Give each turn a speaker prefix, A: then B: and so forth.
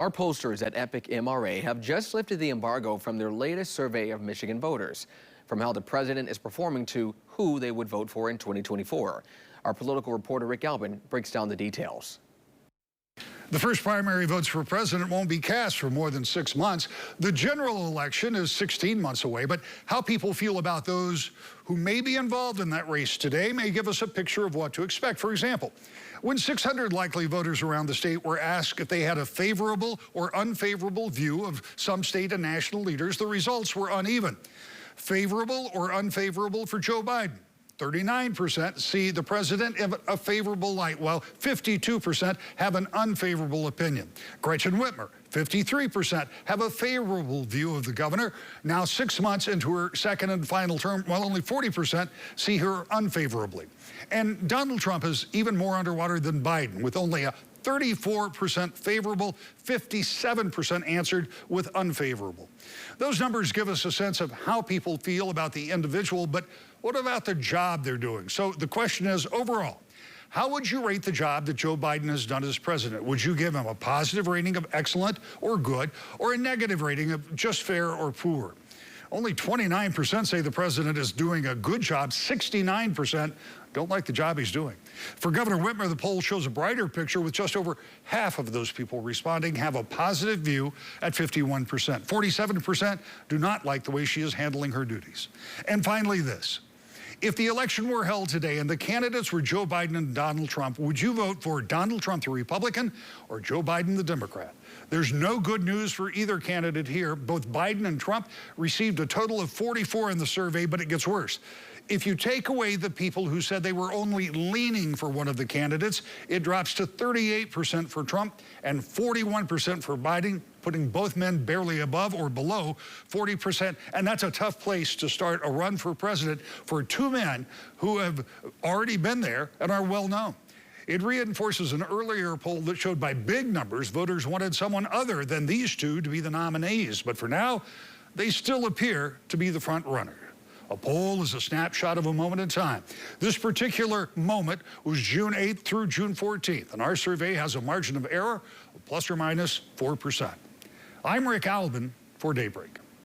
A: Our pollsters at Epic MRA have just lifted the embargo from their latest survey of Michigan voters, from how the president is performing to who they would vote for in 2024. Our political reporter Rick Albin breaks down the details.
B: The first primary votes for president won't be cast for more than 6 months. The general election is 16 months away, but how people feel about those who may be involved in that race today may give us a picture of what to expect. For example, when 600 likely voters around the state were asked if they had a favorable or unfavorable view of some state and national leaders, the results were uneven. Favorable or unfavorable for Joe Biden. 39% see the president in a favorable light, while 52% have an unfavorable opinion. Gretchen Whitmer, 53% have a favorable view of the governor. Now 6 months into her second and final term, while only 40% see her unfavorably. And Donald Trump is even more underwater than Biden, with only a 34% favorable, 57% answered with unfavorable. Those numbers give us a sense of how people feel about the individual, but what about the job they're doing? So the question is, overall, how would you rate the job that Joe Biden has done as president? Would you give him a positive rating of excellent or good, or a negative rating of just fair or poor? Only 29% say the president is doing a good job. 69% don't like the job he's doing. For Governor Whitmer, the poll shows a brighter picture, with just over half of those people responding have a positive view at 51%. 47% do not like the way she is handling her duties. And finally, this. If the election were held today and the candidates were Joe Biden and Donald Trump, would you vote for Donald Trump, the Republican, or Joe Biden, the Democrat? There's no good news for either candidate here. Both Biden and Trump received a total of 44 in the survey, but it gets worse. If you take away the people who said they were only leaning for one of the candidates, it drops to 38% for Trump and 41% for Biden, putting both men barely above or below 40%. And that's a tough place to start a run for president for two men who have already been there and are well known. It reinforces an earlier poll that showed by big numbers voters wanted someone other than these two to be the nominees. But for now, they still appear to be the front runner. A poll is a snapshot of a moment in time. This particular moment was June 8th through June 14th, and our survey has a margin of error of plus or minus 4%. I'm Rick Albin for Daybreak.